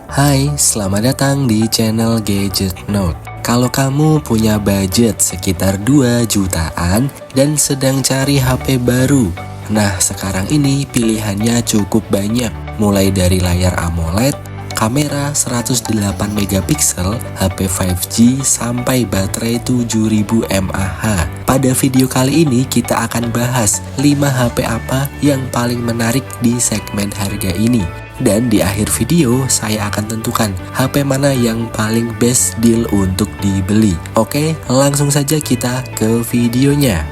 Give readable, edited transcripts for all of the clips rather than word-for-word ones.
Hai, selamat datang di channel Gadget Note. Kalau kamu punya budget sekitar 2 jutaan dan sedang cari HP baru, nah sekarang ini pilihannya cukup banyak. Mulai dari layar AMOLED, kamera 108 megapiksel, HP 5G, sampai baterai 7000 mAh. Pada video kali ini kita akan bahas 5 HP apa yang paling menarik di segmen harga ini. Dan di akhir video saya akan tentukan HP mana yang paling best deal untuk dibeli. Oke, langsung saja kita ke videonya.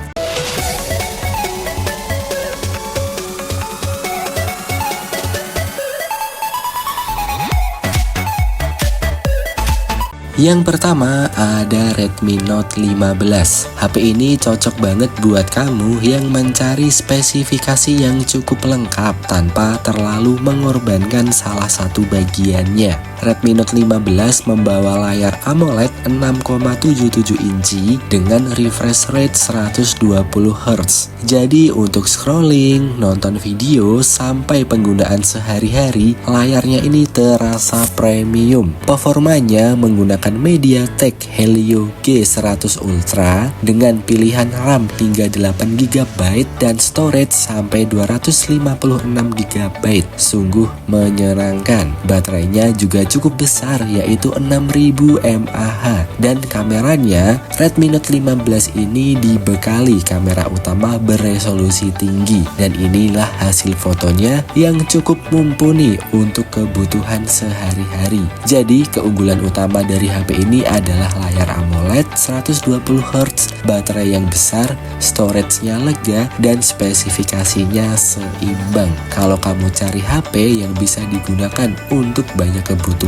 Yang pertama ada Redmi Note 15. HP ini cocok banget buat kamu yang mencari spesifikasi yang cukup lengkap tanpa terlalu mengorbankan salah satu bagiannya. Redmi Note 15 membawa layar AMOLED 6,77 inci dengan refresh rate 120Hz. Jadi untuk scrolling, nonton video, sampai penggunaan sehari-hari, layarnya ini terasa premium. Performanya menggunakan MediaTek Helio G100 Ultra dengan pilihan RAM hingga 8GB dan storage sampai 256GB. Sungguh menyenangkan. Baterainya juga cukup besar, yaitu 6000 mAh, dan kameranya Redmi Note 15 ini dibekali kamera utama beresolusi tinggi, dan inilah hasil fotonya yang cukup mumpuni untuk kebutuhan sehari-hari. Jadi keunggulan utama dari HP ini adalah layar AMOLED 120Hz, baterai yang besar, storage-nya lega, dan spesifikasinya seimbang. Kalau kamu cari HP yang bisa digunakan untuk banyak kebutuhan,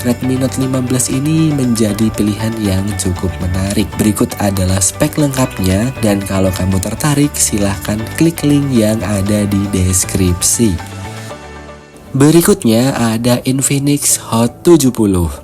Redmi Note 15 ini menjadi pilihan yang cukup menarik. Berikut adalah spek lengkapnya, dan kalau kamu tertarik silahkan klik link yang ada di deskripsi. Berikutnya ada Infinix Hot 70.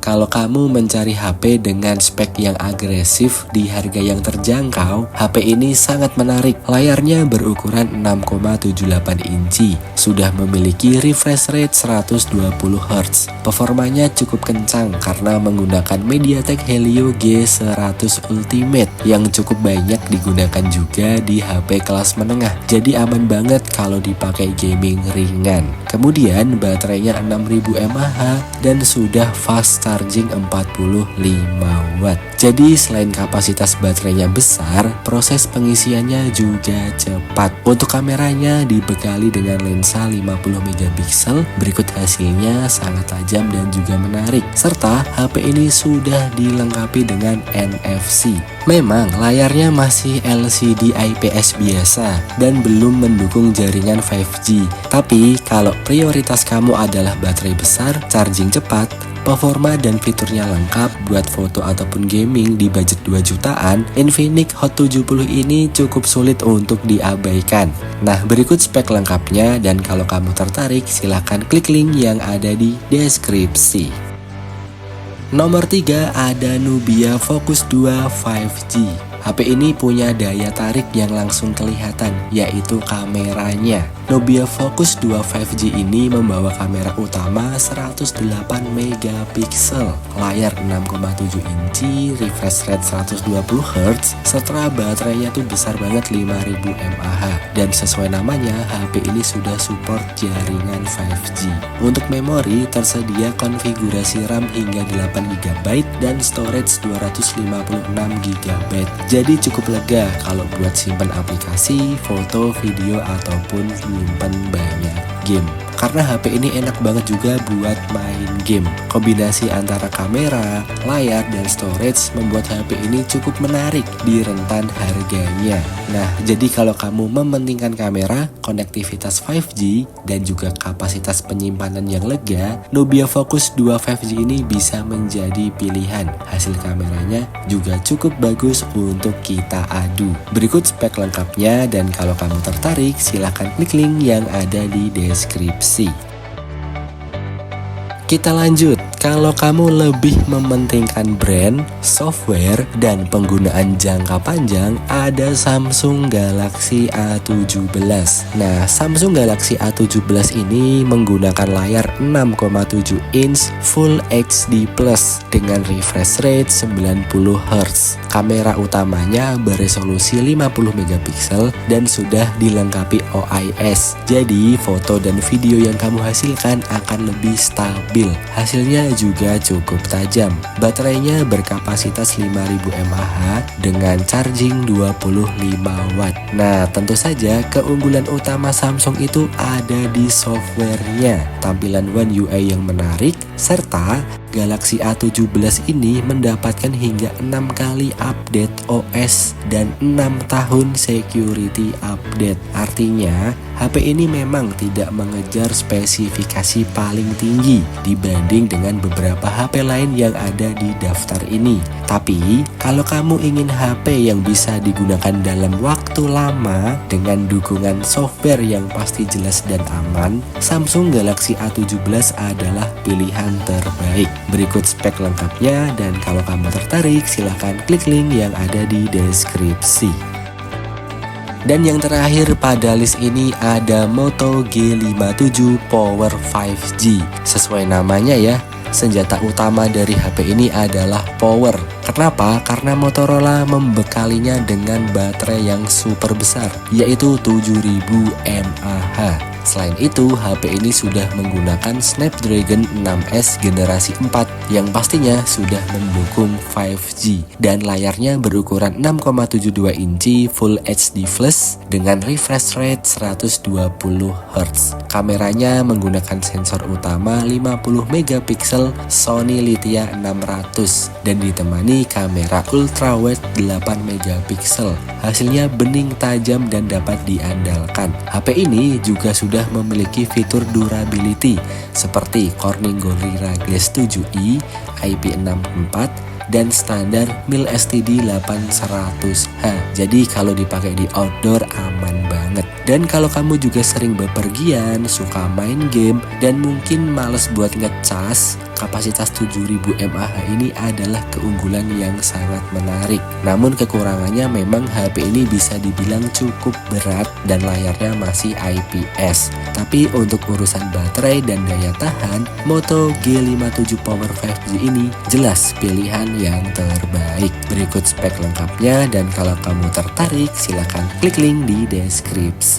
Kalau kamu mencari HP dengan spek yang agresif di harga yang terjangkau, HP ini sangat menarik. Layarnya berukuran 6,78 inci, sudah memiliki refresh rate 120Hz. Performanya cukup kencang karena menggunakan MediaTek Helio G100 Ultimate yang cukup banyak digunakan juga di HP kelas menengah. Jadi aman banget kalau dipakai gaming ringan. Kemudian baterainya 6000 mAh dan sudah fast charging 45 watt. Jadi selain kapasitas baterainya besar, proses pengisiannya juga cepat. Untuk kameranya dibekali dengan lensa 50 megapiksel. Berikut hasilnya sangat tajam dan juga menarik. Serta HP ini sudah dilengkapi dengan NFC. Memang layarnya masih LCD IPS biasa dan belum mendukung jaringan 5G. Tapi kalau prioritas kamu adalah baterai besar, charging cepat, performa dan fiturnya lengkap buat foto ataupun gaming di budget 2 jutaan, Infinix Hot 70 ini cukup sulit untuk diabaikan. Nah, berikut spek lengkapnya, dan kalau kamu tertarik silahkan klik link yang ada di deskripsi. Nomor 3 ada Nubia Focus 2 5G. HP ini punya daya tarik yang langsung kelihatan, yaitu kameranya. Nubia Focus 2 5G ini membawa kamera utama 108 megapiksel, layar 6,7 inci, refresh rate 120Hz, serta baterainya tuh besar banget 5000 mAh. Dan sesuai namanya, HP ini sudah support jaringan 5G. Untuk memori tersedia konfigurasi RAM hingga 8GB dan storage 256GB. Jadi cukup lega kalau buat simpan aplikasi, foto, video, ataupun nyimpen banyak game. Karena HP ini enak banget juga buat main game. Kombinasi antara kamera, layar, dan storage membuat HP ini cukup menarik di rentan harganya. Nah, jadi kalau kamu mementingkan kamera, konektivitas 5G, dan juga kapasitas penyimpanan yang lega, Nubia Focus 2 5G ini bisa menjadi pilihan. Hasil kameranya juga cukup bagus untuk kita adu. Berikut spek lengkapnya, dan kalau kamu tertarik silahkan klik link yang ada di deskripsi. Kita lanjut, kalau kamu lebih mementingkan brand, software, dan penggunaan jangka panjang, ada Samsung Galaxy A17. Nah, Samsung Galaxy A17 ini menggunakan layar 6,7 inch Full HD Plus dengan refresh rate 90 Hz. Kamera utamanya beresolusi 50 megapiksel dan sudah dilengkapi OIS. Jadi, foto dan video yang kamu hasilkan akan lebih stabil. Hasilnya juga cukup tajam. Baterainya berkapasitas 5000 mAh dengan charging 25 watt. Nah, tentu saja keunggulan utama Samsung itu ada di softwarenya. Tampilan One UI yang menarik, serta Galaxy A17 ini mendapatkan hingga 6 kali update OS dan 6 tahun security update. Artinya, HP ini memang tidak mengejar spesifikasi paling tinggi dibanding dengan beberapa HP lain yang ada di daftar ini. Tapi, kalau kamu ingin HP yang bisa digunakan dalam waktu lama dengan dukungan software yang pasti jelas dan aman, Samsung Galaxy A17 adalah pilihan terbaik. Berikut spek lengkapnya, dan kalau kamu tertarik silahkan klik link yang ada di deskripsi. Dan yang terakhir pada list ini ada Moto G57 Power 5G. Sesuai namanya ya, senjata utama dari HP ini adalah power. Kenapa? Karena Motorola membekalinya dengan baterai yang super besar, yaitu 7000 mAh. Selain itu, HP ini sudah menggunakan Snapdragon 6S generasi 4 yang pastinya sudah mendukung 5G, dan layarnya berukuran 6,72 inci Full HD Plus dengan refresh rate 120 Hz. Kameranya menggunakan sensor utama 50 megapiksel Sony Lithia 600 dan ditemani kamera ultrawide 8 megapiksel. Hasilnya bening, tajam, dan dapat diandalkan. HP ini juga sudah memiliki fitur durability seperti Corning Gorilla Glass 7i, IP64, dan standar mil STD 8100H. Jadi kalau dipakai di outdoor aman banget. Dan kalau kamu juga sering bepergian, suka main game, dan mungkin males buat ngecas, kapasitas 7000 mAh ini adalah keunggulan yang sangat menarik. Namun kekurangannya memang HP ini bisa dibilang cukup berat dan layarnya masih IPS. Tapi untuk urusan baterai dan daya tahan, Moto G57 Power 5G ini jelas pilihan yang terbaik. Berikut spek lengkapnya, dan kalau kamu tertarik silahkan klik link di deskripsi.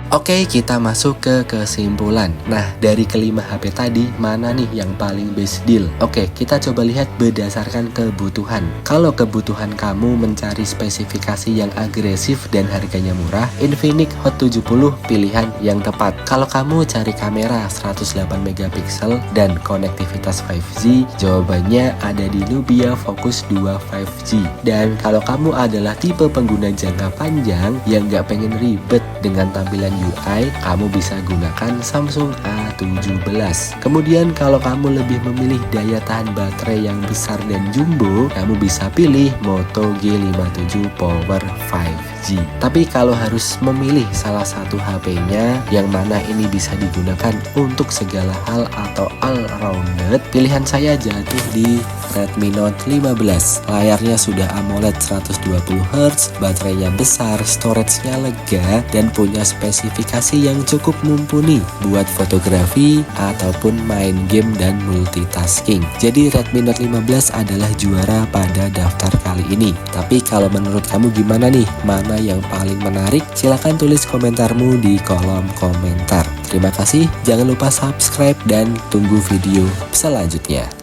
Oke, kita masuk ke kesimpulan. Nah, dari kelima HP tadi, mana nih yang paling best deal? Oke, kita coba lihat berdasarkan kebutuhan. Kalau kebutuhan kamu mencari spesifikasi yang agresif dan harganya murah, Infinix Hot 70 pilihan yang tepat. Kalau kamu cari kamera 108 megapiksel dan konektivitas 5G, jawabannya ada di Nubia Focus 2 5G. Dan kalau kamu adalah tipe pengguna jangka panjang yang gak pengen ribet dengan tampilan UI, kamu bisa gunakan Samsung A17. Kemudian kalau kamu lebih memilih daya tahan baterai yang besar dan jumbo, kamu bisa pilih Moto G57 Power 5G. Tapi kalau harus memilih salah satu HP-nya, yang mana ini bisa digunakan untuk segala hal atau all-rounded, pilihan saya jatuh di Redmi Note 15. Layarnya sudah AMOLED 120Hz, baterainya besar, storage-nya lega, dan punya spesifikasi yang cukup mumpuni buat fotografi ataupun main game dan multitasking. Jadi Redmi Note 15 adalah juara pada daftar kali ini. Tapi kalau menurut kamu gimana nih? Mana yang paling menarik? Silahkan tulis komentarmu di kolom komentar. Terima kasih, jangan lupa subscribe dan tunggu video selanjutnya.